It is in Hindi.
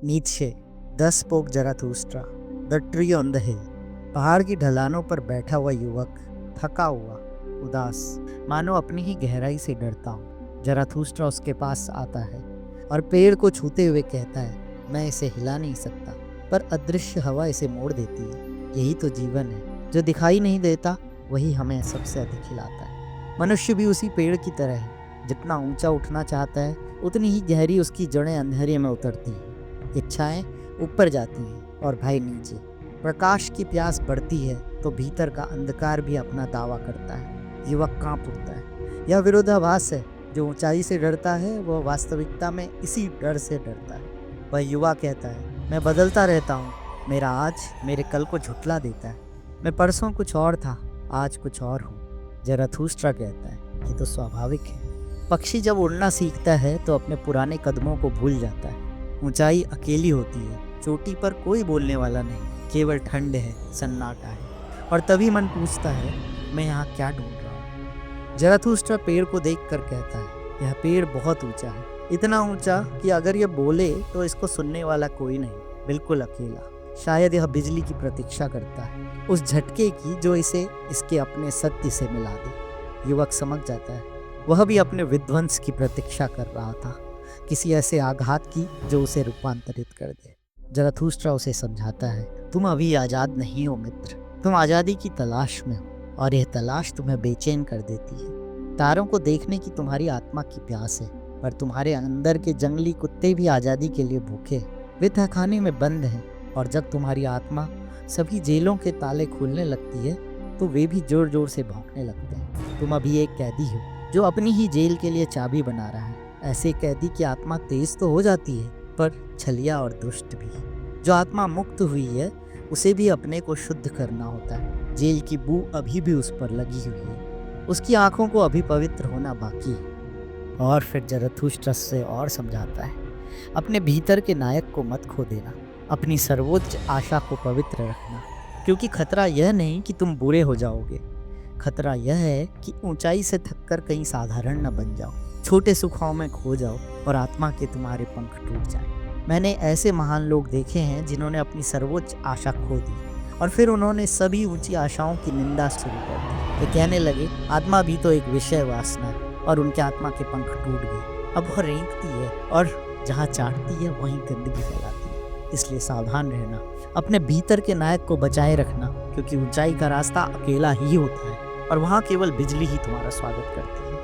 नीचे 10 spoke Zarathustra, the tree on the hill. पहाड़ की ढलानों पर बैठा हुआ युवक, थका हुआ, उदास, मानो अपनी ही गहराई से डरता हो। जराथुस्ट्रा उसके पास आता है और पेड़ को छूते हुए कहता है, मैं इसे हिला नहीं सकता, पर अदृश्य हवा इसे मोड़ देती है। यही तो जीवन है, जो दिखाई नहीं देता वही हमें सबसे अधिक हिलाता है। मनुष्य भी उसी पेड़ की तरह है, जितना ऊंचा उठना चाहता है उतनी ही गहरी उसकी जड़ें अंधेरे में उतरती हैं। इच्छाएं ऊपर जाती हैं और भय नीचे। प्रकाश की प्यास बढ़ती है तो भीतर का अंधकार भी अपना दावा करता है। युवक कांप उठता है। यह विरोधाभास है। जो ऊंचाई से डरता है वह वास्तविकता में इसी डर से डरता है। वह युवा कहता है, मैं बदलता रहता हूँ। मेरा आज मेरे कल को झुठला देता है। मैं परसों कुछ और था, आज कुछ और हूँ। जराथुस्ट्रा कहता है, ये तो स्वाभाविक है। पक्षी जब उड़ना सीखता है तो अपने पुराने कदमों को भूल जाता है। ऊंचाई अकेली होती है, चोटी पर कोई बोलने वाला नहीं, केवल ठंड है, सन्नाटा है। और तभी मन पूछता है, मैं यहाँ क्या ढूंढ रहा हूँ। जराथुस्ट्रा पेड़ को देखकर कहता है, यह पेड़ बहुत ऊंचा है, इतना ऊंचा कि अगर यह बोले तो इसको सुनने वाला कोई नहीं, बिल्कुल अकेला। शायद यह बिजली की प्रतीक्षा करता है, उस झटके की जो इसे इसके अपने सत्य से मिला दे। युवक समझ जाता है, वह भी अपने विध्वंस की प्रतीक्षा कर रहा था, किसी ऐसे आघात की जो उसे रूपांतरित कर दे। जराथुस्ट्रा उसे समझाता है, तुम अभी आज़ाद नहीं हो मित्र, तुम आज़ादी की तलाश में हो, और यह तलाश तुम्हें बेचैन कर देती है। तारों को देखने की तुम्हारी आत्मा की प्यास है, पर तुम्हारे अंदर के जंगली कुत्ते भी आज़ादी के लिए भूखे, वे तहखाने में बंद हैं। और जब तुम्हारी आत्मा सभी जेलों के ताले खोलने लगती है तो वे भी जोर जोर से भौंकने लगते हैं। तुम अभी एक कैदी हो जो अपनी ही जेल के लिए चाबी बना रहा है। ऐसे कैदी की आत्मा तेज तो हो जाती है, पर छलिया और दुष्ट भी। जो आत्मा मुक्त हुई है उसे भी अपने को शुद्ध करना होता है। जेल की बू अभी भी उस पर लगी हुई है, उसकी आंखों को अभी पवित्र होना बाकी है। और फिर जराथुस्ट्रा से और समझाता है, अपने भीतर के नायक को मत खो देना, अपनी सर्वोच्च आशा को पवित्र रखना, क्योंकि खतरा यह नहीं कि तुम बुरे हो जाओगे, खतरा यह है कि ऊंचाई से थककर कहीं साधारण न बन जाओ, छोटे सुखों में खो जाओ और आत्मा के तुम्हारे पंख टूट जाएं। मैंने ऐसे महान लोग देखे हैं जिन्होंने अपनी सर्वोच्च आशा खो दी और फिर उन्होंने सभी ऊंची आशाओं की निंदा शुरू कर दी। वे कहने लगे, आत्मा भी तो एक विषय वासना है, और उनके आत्मा के पंख टूट गए। अब वह रेंगती है और जहाँ चाटती है वहीं गंदगी फैलाती है। इसलिए सावधान रहना, अपने भीतर के नायक को बचाए रखना, क्योंकि ऊंचाई का रास्ता अकेला ही होता है और वहाँ केवल बिजली ही तुम्हारा स्वागत करती है।